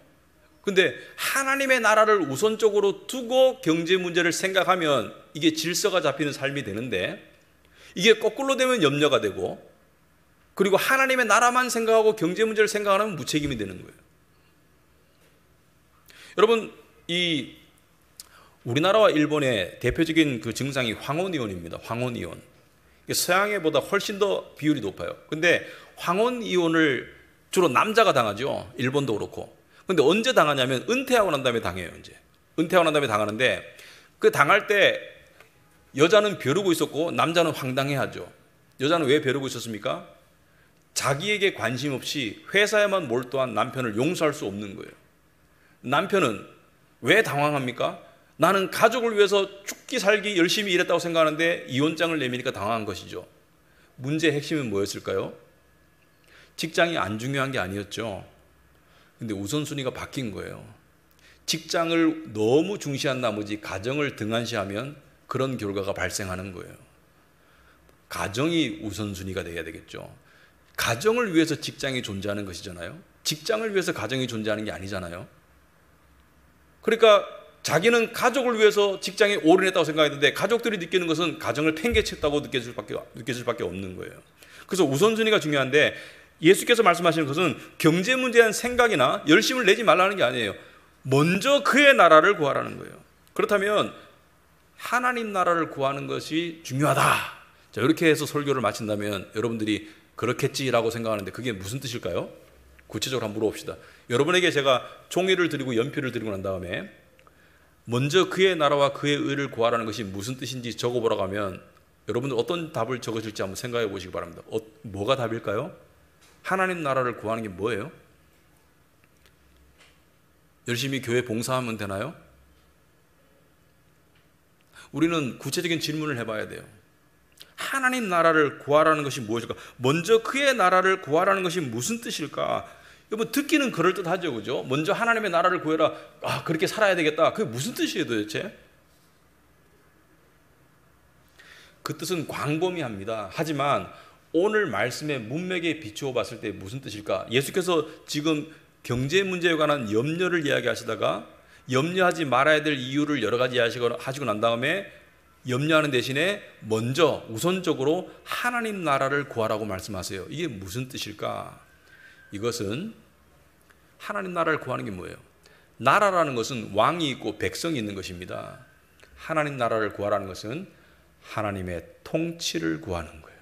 근데 하나님의 나라를 우선적으로 두고 경제 문제를 생각하면 이게 질서가 잡히는 삶이 되는데, 이게 거꾸로 되면 염려가 되고, 그리고 하나님의 나라만 생각하고 경제 문제를 생각하면 무책임이 되는 거예요. 여러분, 이 우리나라와 일본의 대표적인 그 증상이 황혼이혼입니다. 황혼이혼. 서양애보다 훨씬 더 비율이 높아요. 근데 황혼이혼을 주로 남자가 당하죠. 일본도 그렇고. 근데 언제 당하냐면 은퇴하고 난 다음에 당해요. 이제 은퇴하고 난 다음에 당하는데, 그 당할 때 여자는 벼르고 있었고 남자는 황당해하죠. 여자는 왜 벼르고 있었습니까? 자기에게 관심 없이 회사에만 몰두한 남편을 용서할 수 없는 거예요. 남편은 왜 당황합니까? 나는 가족을 위해서 죽기 살기 열심히 일했다고 생각하는데 이혼장을 내미니까 당황한 것이죠. 문제의 핵심은 뭐였을까요? 직장이 안 중요한 게 아니었죠. 근데 우선순위가 바뀐 거예요. 직장을 너무 중시한 나머지 가정을 등한시하면 그런 결과가 발생하는 거예요. 가정이 우선순위가 돼야 되겠죠. 가정을 위해서 직장이 존재하는 것이잖아요. 직장을 위해서 가정이 존재하는 게 아니잖아요. 그러니까 자기는 가족을 위해서 직장에 올인했다고 생각했는데 가족들이 느끼는 것은 가정을 팽개쳤다고 느껴질 수밖에 없는 거예요. 그래서 우선순위가 중요한데, 예수께서 말씀하시는 것은 경제 문제에 대한 생각이나 열심을 내지 말라는 게 아니에요. 먼저 그의 나라를 구하라는 거예요. 그렇다면 하나님 나라를 구하는 것이 중요하다. 자, 이렇게 해서 설교를 마친다면 여러분들이 그렇겠지라고 생각하는데 그게 무슨 뜻일까요? 구체적으로 한번 물어봅시다. 여러분에게 제가 종이를 드리고 연필을 드리고 난 다음에 먼저 그의 나라와 그의 의를 구하라는 것이 무슨 뜻인지 적어보라고 하면 여러분들 어떤 답을 적으실지 한번 생각해 보시기 바랍니다. 뭐가 답일까요? 하나님 나라를 구하는 게 뭐예요? 열심히 교회 봉사하면 되나요? 우리는 구체적인 질문을 해봐야 돼요. 하나님 나라를 구하라는 것이 무엇일까? 먼저 그의 나라를 구하라는 것이 무슨 뜻일까? 여러분 듣기는 그럴듯하죠, 그죠? 먼저 하나님의 나라를 구해라. 아, 그렇게 살아야 되겠다. 그게 무슨 뜻이에요, 도대체? 그 뜻은 광범위합니다. 하지만 오늘 말씀의 문맥에 비추어 봤을 때 무슨 뜻일까? 예수께서 지금 경제 문제에 관한 염려를 이야기하시다가 염려하지 말아야 될 이유를 여러 가지 하시고 난 다음에 염려하는 대신에 먼저 우선적으로 하나님 나라를 구하라고 말씀하세요. 이게 무슨 뜻일까? 이것은 하나님 나라를 구하는 게 뭐예요? 나라라는 것은 왕이 있고 백성이 있는 것입니다. 하나님 나라를 구하라는 것은 하나님의 통치를 구하는 거예요.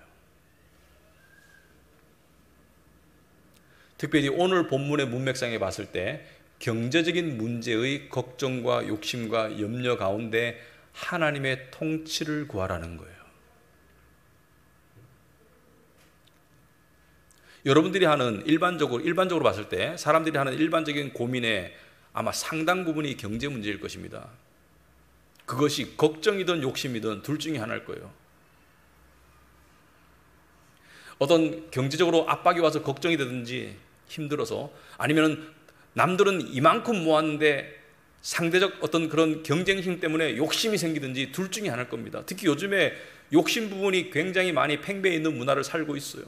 특별히 오늘 본문의 문맥상에 봤을 때 경제적인 문제의 걱정과 욕심과 염려 가운데 하나님의 통치를 구하라는 거예요. 여러분들이 하는 일반적으로 봤을 때 사람들이 하는 일반적인 고민의 아마 상당 부분이 경제 문제일 것입니다. 그것이 걱정이든 욕심이든 둘 중에 하나일 거예요. 어떤 경제적으로 압박이 와서 걱정이 되든지 힘들어서, 아니면 남들은 이만큼 모았는데 상대적 어떤 그런 경쟁심 때문에 욕심이 생기든지 둘 중에 하나일 겁니다. 특히 요즘에 욕심 부분이 굉장히 많이 팽배해 있는 문화를 살고 있어요.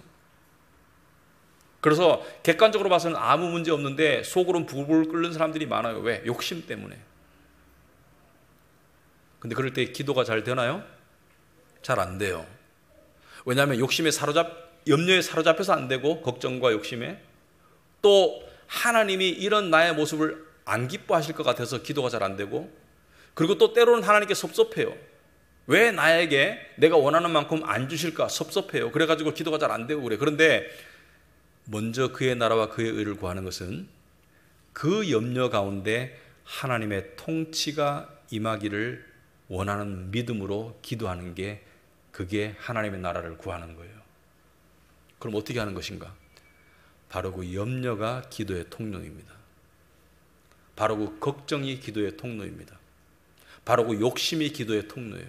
그래서 객관적으로 봐서는 아무 문제 없는데 속으로는 부글부글 끓는 사람들이 많아요. 왜? 욕심 때문에. 근데 그럴 때 기도가 잘 되나요? 잘 안 돼요. 왜냐하면 염려에 사로잡혀서 안 되고, 걱정과 욕심에, 또 하나님이 이런 나의 모습을 안 기뻐하실 것 같아서 기도가 잘 안 되고, 그리고 또 때로는 하나님께 섭섭해요. 왜 나에게 내가 원하는 만큼 안 주실까 섭섭해요. 그래가지고 기도가 잘 안 되고 그래. 그런데 먼저 그의 나라와 그의 의를 구하는 것은 그 염려 가운데 하나님의 통치가 임하기를 원하는 믿음으로 기도하는 게, 그게 하나님의 나라를 구하는 거예요. 그럼 어떻게 하는 것인가? 바로 그 염려가 기도의 통로입니다. 바로 그 걱정이 기도의 통로입니다. 바로 그 욕심이 기도의 통로예요.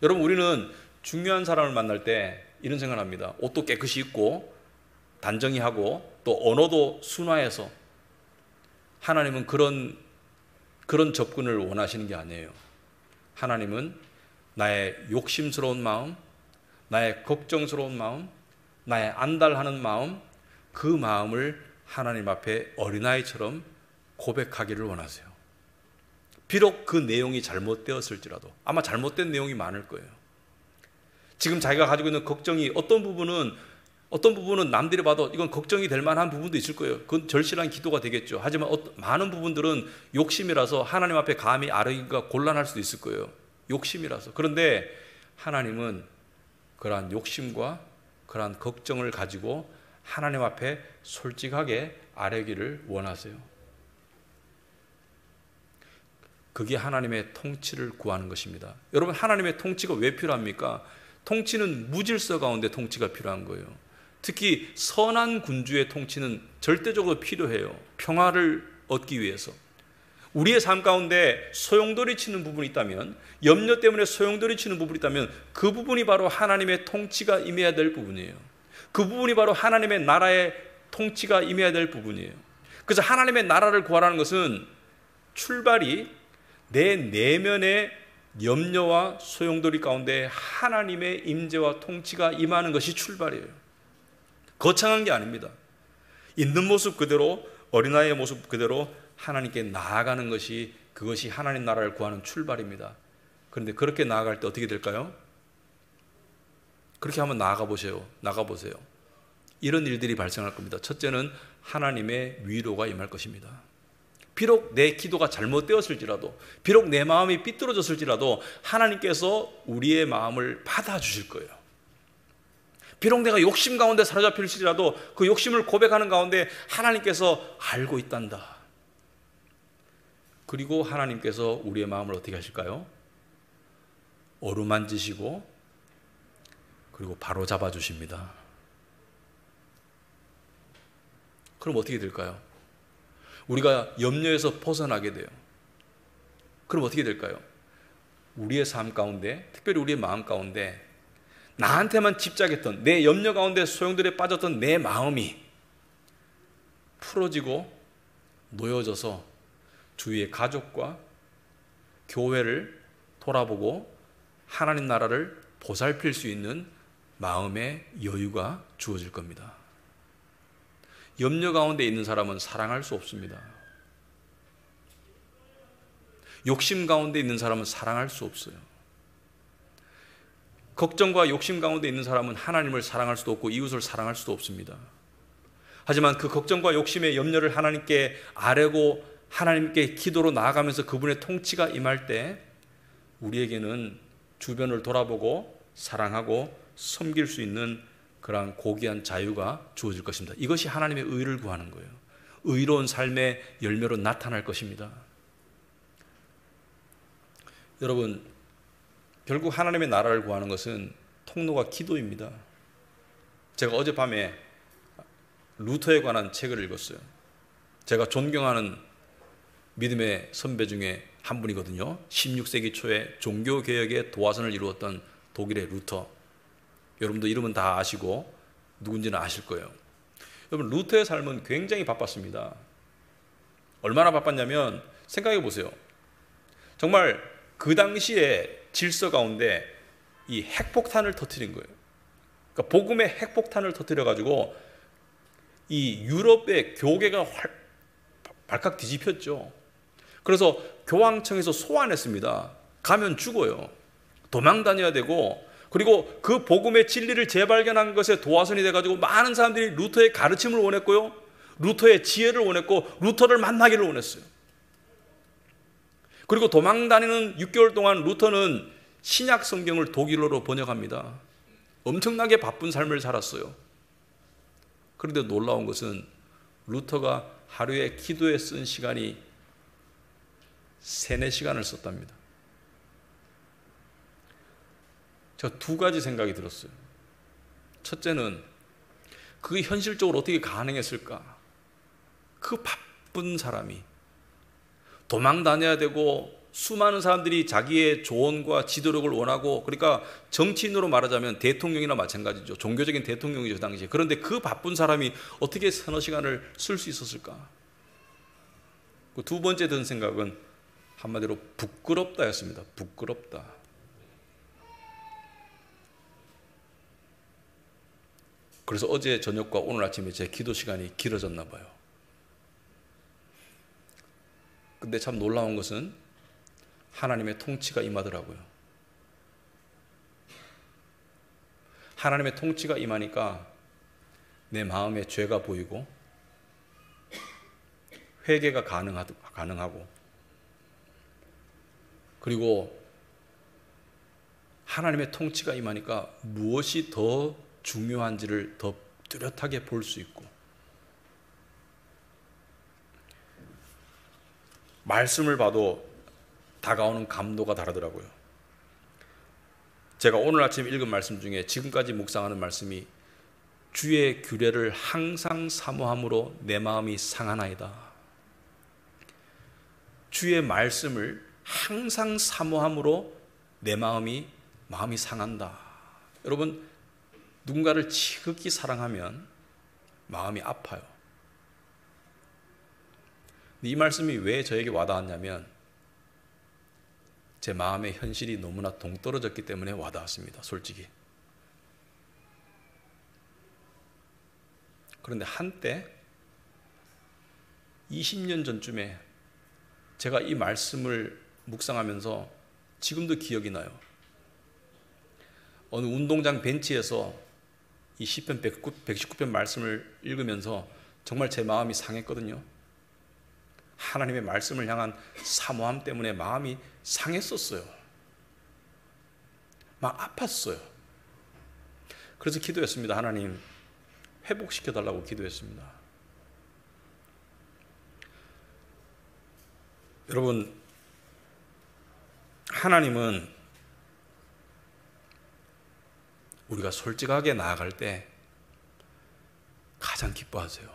여러분, 우리는 중요한 사람을 만날 때 이런 생각을 합니다. 옷도 깨끗이 입고 단정히 하고 또 언어도 순화해서. 하나님은 그런 접근을 원하시는 게 아니에요. 하나님은 나의 욕심스러운 마음, 나의 걱정스러운 마음, 나의 안달하는 마음, 그 마음을 하나님 앞에 어린아이처럼 고백하기를 원하세요. 비록 그 내용이 잘못되었을지라도, 아마 잘못된 내용이 많을 거예요. 지금 자기가 가지고 있는 걱정이 어떤 부분은 남들이 봐도 이건 걱정이 될 만한 부분도 있을 거예요. 그건 절실한 기도가 되겠죠. 하지만 많은 부분들은 욕심이라서 하나님 앞에 감히 아뢰기가 곤란할 수도 있을 거예요. 욕심이라서. 그런데 하나님은 그러한 욕심과 그러한 걱정을 가지고 하나님 앞에 솔직하게 아뢰기를 원하세요. 그게 하나님의 통치를 구하는 것입니다. 여러분, 하나님의 통치가 왜 필요합니까? 통치는 무질서 가운데 통치가 필요한 거예요. 특히 선한 군주의 통치는 절대적으로 필요해요. 평화를 얻기 위해서. 우리의 삶 가운데 소용돌이 치는 부분이 있다면, 염려 때문에 소용돌이 치는 부분이 있다면, 그 부분이 바로 하나님의 통치가 임해야 될 부분이에요. 그 부분이 바로 하나님의 나라의 통치가 임해야 될 부분이에요. 그래서 하나님의 나라를 구하라는 것은 출발이 내 내면의 염려와 소용돌이 가운데 하나님의 임재와 통치가 임하는 것이 출발이에요. 거창한 게 아닙니다. 있는 모습 그대로, 어린아이의 모습 그대로 하나님께 나아가는 것이, 그것이 하나님 나라를 구하는 출발입니다. 그런데 그렇게 나아갈 때 어떻게 될까요? 그렇게 한번 나가보세요. 이런 일들이 발생할 겁니다. 첫째는 하나님의 위로가 임할 것입니다. 비록 내 기도가 잘못되었을지라도, 비록 내 마음이 삐뚤어졌을지라도 하나님께서 우리의 마음을 받아주실 거예요. 비록 내가 욕심 가운데 사로잡힐지라도 그 욕심을 고백하는 가운데 하나님께서 알고 있단다. 그리고 하나님께서 우리의 마음을 어떻게 하실까요? 어루만지시고 그리고 바로 잡아주십니다. 그럼 어떻게 될까요? 우리가 염려에서 벗어나게 돼요. 그럼 어떻게 될까요? 우리의 삶 가운데, 특별히 우리의 마음 가운데 나한테만 집착했던, 내 염려 가운데 소용돌이에 빠졌던 내 마음이 풀어지고 놓여져서 주위의 가족과 교회를 돌아보고 하나님 나라를 보살필 수 있는 마음의 여유가 주어질 겁니다. 염려 가운데 있는 사람은 사랑할 수 없습니다. 욕심 가운데 있는 사람은 사랑할 수 없어요. 걱정과 욕심 가운데 있는 사람은 하나님을 사랑할 수도 없고 이웃을 사랑할 수도 없습니다. 하지만 그 걱정과 욕심의 염려를 하나님께 아뢰고 하나님께 기도로 나아가면서 그분의 통치가 임할 때 우리에게는 주변을 돌아보고 사랑하고 섬길 수 있는 그러한 고귀한 자유가 주어질 것입니다. 이것이 하나님의 의를 구하는 거예요. 의로운 삶의 열매로 나타날 것입니다. 여러분, 결국 하나님의 나라를 구하는 것은 통로가 기도입니다. 제가 어젯밤에 루터에 관한 책을 읽었어요. 제가 존경하는 믿음의 선배 중에 한 분이거든요. 16세기 초에 종교개혁의 도화선을 이루었던 독일의 루터. 여러분도 이름은 다 아시고 누군지는 아실 거예요. 여러분, 루터의 삶은 굉장히 바빴습니다. 얼마나 바빴냐면 생각해 보세요. 정말 그 당시에 질서 가운데 이 핵폭탄을 터뜨린 거예요. 그러니까 복음의 핵폭탄을 터뜨려 가지고 이 유럽의 교계가 발칵 뒤집혔죠. 그래서 교황청에서 소환했습니다. 가면 죽어요. 도망 다녀야 되고, 그리고 그 복음의 진리를 재발견한 것에 도화선이 돼가지고 많은 사람들이 루터의 가르침을 원했고요, 루터의 지혜를 원했고, 루터를 만나기를 원했어요. 그리고 도망 다니는 6개월 동안 루터는 신약 성경을 독일어로 번역합니다. 엄청나게 바쁜 삶을 살았어요. 그런데 놀라운 것은 루터가 하루에 기도에 쓴 시간이 3-4시간을 썼답니다. 제가 2가지 생각이 들었어요. 첫째는 그게 현실적으로 어떻게 가능했을까? 그 바쁜 사람이 도망 다녀야 되고 수많은 사람들이 자기의 조언과 지도력을 원하고, 그러니까 정치인으로 말하자면 대통령이나 마찬가지죠. 종교적인 대통령이죠, 그 당시에. 그런데 그 바쁜 사람이 어떻게 3-4시간을 쓸 수 있었을까? 그 2번째 든 생각은 한마디로 부끄럽다였습니다. 부끄럽다. 그래서 어제 저녁과 오늘 아침에 제 기도 시간이 길어졌나 봐요. 근데 참 놀라운 것은 하나님의 통치가 임하더라고요. 하나님의 통치가 임하니까 내 마음에 죄가 보이고 회개가 가능하고, 그리고 하나님의 통치가 임하니까 무엇이 더 중요한지를 더 뚜렷하게 볼 수 있고, 말씀을 봐도 다가오는 감도가 다르더라고요. 제가 오늘 아침 읽은 말씀 중에 지금까지 묵상하는 말씀이 주의 규례를 항상 사모함으로 내 마음이 상하나이다. 주의 말씀을 항상 사모함으로 내 마음이 상한다. 여러분, 누군가를 지극히 사랑하면 마음이 아파요. 이 말씀이 왜 저에게 와닿았냐면 제 마음의 현실이 너무나 동떨어졌기 때문에 와닿았습니다. 솔직히. 그런데 한때 20년 전쯤에 제가 이 말씀을 묵상하면서 지금도 기억이 나요. 어느 운동장 벤치에서 이 시편 119편 말씀을 읽으면서 정말 제 마음이 상했거든요. 하나님의 말씀을 향한 사모함 때문에 마음이 상했었어요. 막 아팠어요. 그래서 기도했습니다. 하나님, 회복시켜달라고 기도했습니다. 여러분, 하나님은 우리가 솔직하게 나아갈 때 가장 기뻐하세요.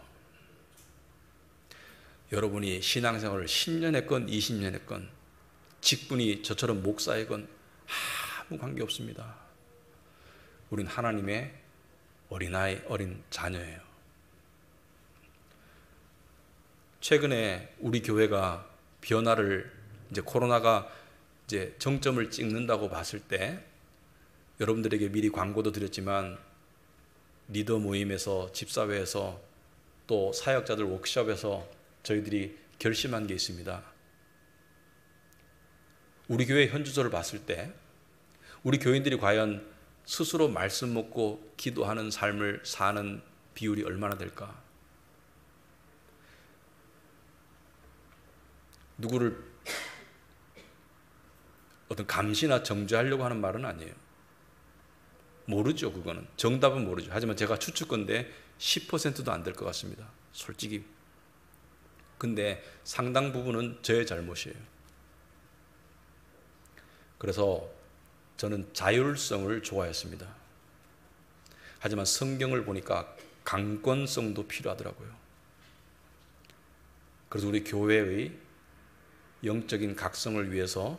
여러분이 신앙생활을 10년 했건 20년 했건 직분이 저처럼 목사이건 아무 관계없습니다. 우린 하나님의 어린아이, 어린 자녀예요. 최근에 우리 교회가 변화를, 이제 코로나가 이제 정점을 찍는다고 봤을 때 여러분들에게 미리 광고도 드렸지만 리더 모임에서, 집사회에서, 또 사역자들 워크숍에서 저희들이 결심한 게 있습니다. 우리 교회 현주소를 봤을 때 우리 교인들이 과연 스스로 말씀 먹고 기도하는 삶을 사는 비율이 얼마나 될까? 누구를 어떤 감시나 정죄하려고 하는 말은 아니에요. 모르죠. 그거는 정답은 모르죠. 하지만 제가 추측건데 10%도 안 될 것 같습니다, 솔직히. 근데 상당 부분은 저의 잘못이에요. 그래서 저는 자율성을 좋아했습니다. 하지만 성경을 보니까 강권성도 필요하더라고요. 그래서 우리 교회의 영적인 각성을 위해서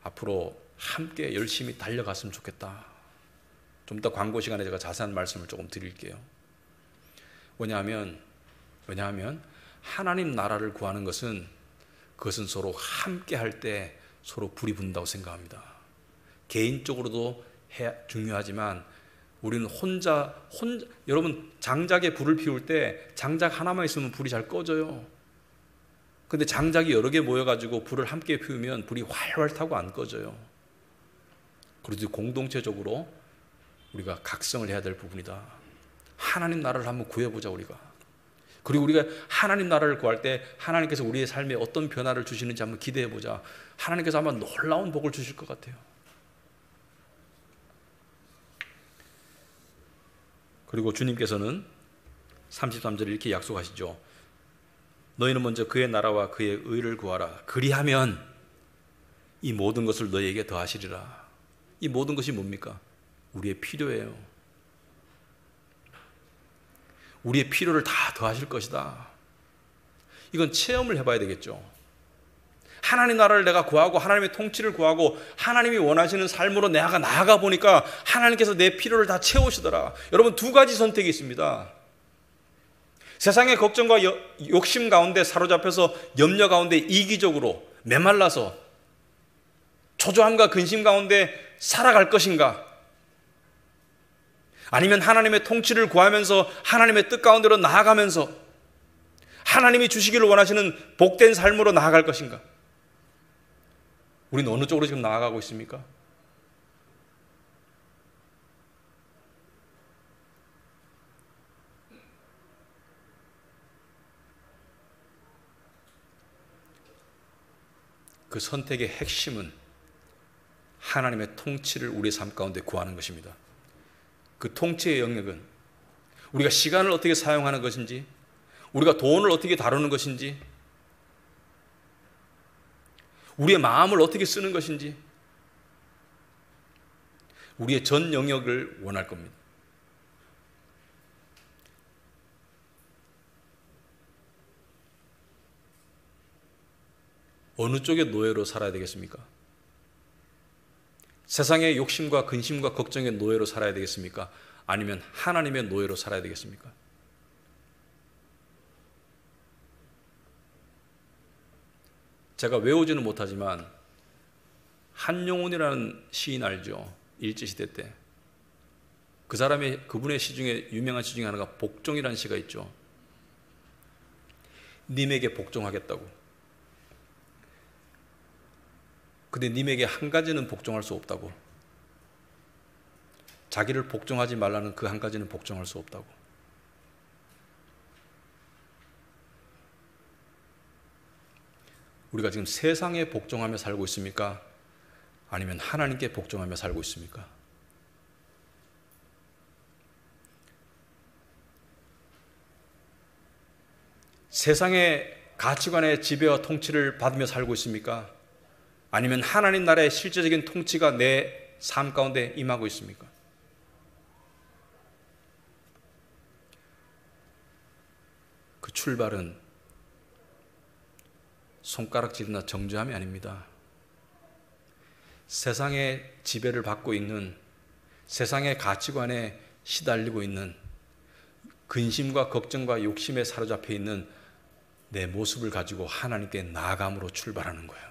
앞으로 함께 열심히 달려갔으면 좋겠다. 좀 이따 광고 시간에 제가 자세한 말씀을 조금 드릴게요. 왜냐하면 하나님 나라를 구하는 것은, 그것은 서로 함께 할 때 서로 불이 분다고 생각합니다. 개인적으로도 중요하지만 우리는 혼자 여러분, 장작에 불을 피울 때 장작 하나만 있으면 불이 잘 꺼져요. 근데 장작이 여러 개 모여가지고 불을 함께 피우면 불이 활활 타고 안 꺼져요. 그래도 공동체적으로 우리가 각성을 해야 될 부분이다. 하나님 나라를 한번 구해보자, 우리가. 그리고 우리가 하나님 나라를 구할 때 하나님께서 우리의 삶에 어떤 변화를 주시는지 한번 기대해보자. 하나님께서 아마 놀라운 복을 주실 것 같아요. 그리고 주님께서는 33절에 이렇게 약속하시죠. 너희는 먼저 그의 나라와 그의 의를 구하라. 그리하면 이 모든 것을 너희에게 더하시리라. 이 모든 것이 뭡니까? 우리의 필요예요. 우리의 필요를 다 더하실 것이다. 이건 체험을 해봐야 되겠죠. 하나님 나라를 내가 구하고 하나님의 통치를 구하고 하나님이 원하시는 삶으로 내가 나아가 보니까 하나님께서 내 필요를 다 채우시더라. 여러분, 두 가지 선택이 있습니다. 세상의 걱정과 욕심 가운데 사로잡혀서 염려 가운데 이기적으로 메말라서 초조함과 근심 가운데 살아갈 것인가? 아니면 하나님의 통치를 구하면서 하나님의 뜻 가운데로 나아가면서 하나님이 주시기를 원하시는 복된 삶으로 나아갈 것인가? 우리는 어느 쪽으로 지금 나아가고 있습니까? 그 선택의 핵심은 하나님의 통치를 우리의 삶 가운데 구하는 것입니다. 그 통치의 영역은 우리가 시간을 어떻게 사용하는 것인지, 우리가 돈을 어떻게 다루는 것인지, 우리의 마음을 어떻게 쓰는 것인지, 우리의 전 영역을 원할 겁니다. 어느 쪽의 노예로 살아야 되겠습니까? 세상의 욕심과 근심과 걱정의 노예로 살아야 되겠습니까? 아니면 하나님의 노예로 살아야 되겠습니까? 제가 외우지는 못하지만 한용운이라는 시인 알죠? 일제시대 때. 그분의 시 중에 유명한 시 중에 하나가 복종이라는 시가 있죠. 님에게 복종하겠다고. 근데 님에게 한 가지는 복종할 수 없다고. 자기를 복종하지 말라는 그 한 가지는 복종할 수 없다고. 우리가 지금 세상에 복종하며 살고 있습니까? 아니면 하나님께 복종하며 살고 있습니까? 세상에 가치관의 지배와 통치를 받으며 살고 있습니까? 아니면 하나님 나라의 실제적인 통치가 내 삶 가운데 임하고 있습니까? 그 출발은 손가락질이나 정죄함이 아닙니다. 세상의 지배를 받고 있는, 세상의 가치관에 시달리고 있는, 근심과 걱정과 욕심에 사로잡혀 있는 내 모습을 가지고 하나님께 나아감으로 출발하는 거예요.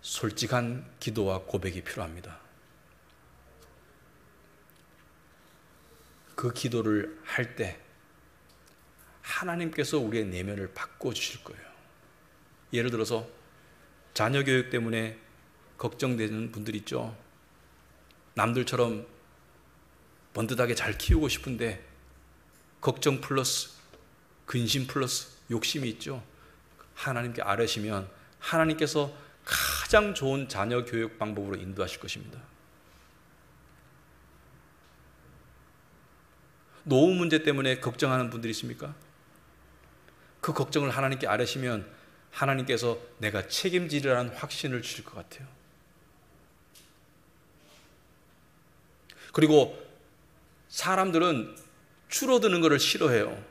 솔직한 기도와 고백이 필요합니다. 그 기도를 할 때 하나님께서 우리의 내면을 바꿔주실 거예요. 예를 들어서 자녀 교육 때문에 걱정되는 분들 있죠. 남들처럼 번듯하게 잘 키우고 싶은데 걱정 플러스 근심 플러스 욕심이 있죠. 하나님께 아뢰시면 하나님께서 가장 좋은 자녀 교육 방법으로 인도하실 것입니다. 노후 문제 때문에 걱정하는 분들이 있습니까? 그 걱정을 하나님께 아뢰시면 하나님께서 내가 책임지리라는 확신을 주실 것 같아요. 그리고 사람들은 줄어드는 것을 싫어해요.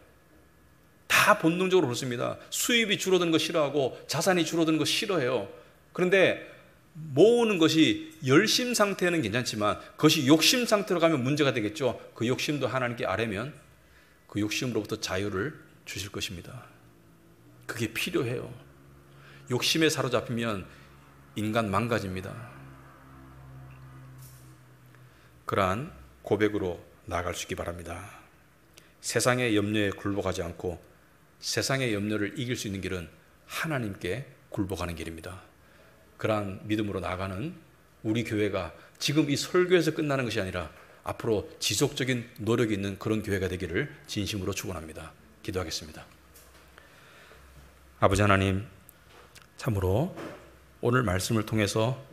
다 본능적으로 그렇습니다. 수입이 줄어드는 거 싫어하고 자산이 줄어드는 거 싫어해요. 그런데 모으는 것이 열심 상태는 괜찮지만 그것이 욕심 상태로 가면 문제가 되겠죠. 그 욕심도 하나님께 아뢰면 그 욕심으로부터 자유를 주실 것입니다. 그게 필요해요. 욕심에 사로잡히면 인간 망가집니다. 그러한 고백으로 나아갈 수 있기 바랍니다. 세상의 염려에 굴복하지 않고 세상의 염려를 이길 수 있는 길은 하나님께 굴복하는 길입니다. 그러한 믿음으로 나아가는 우리 교회가 지금 이 설교에서 끝나는 것이 아니라 앞으로 지속적인 노력이 있는 그런 교회가 되기를 진심으로 축원합니다. 기도하겠습니다. 아버지 하나님, 참으로 오늘 말씀을 통해서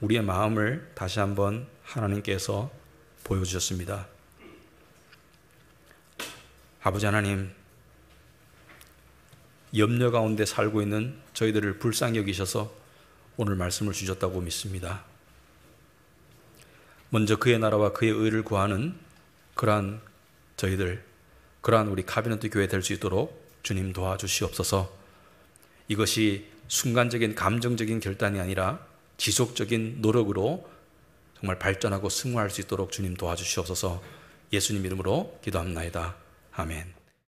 우리의 마음을 다시 한번 하나님께서 보여주셨습니다. 아버지 하나님, 염려 가운데 살고 있는 저희들을 불쌍히 여기셔서 오늘 말씀을 주셨다고 믿습니다. 먼저 그의 나라와 그의 의를 구하는 그러한 저희들, 그러한 우리 카비넌트 교회 될 수 있도록 주님 도와주시옵소서. 이것이 순간적인 감정적인 결단이 아니라 지속적인 노력으로 정말 발전하고 승화할 수 있도록 주님 도와주시옵소서. 예수님 이름으로 기도합나이다. 아멘.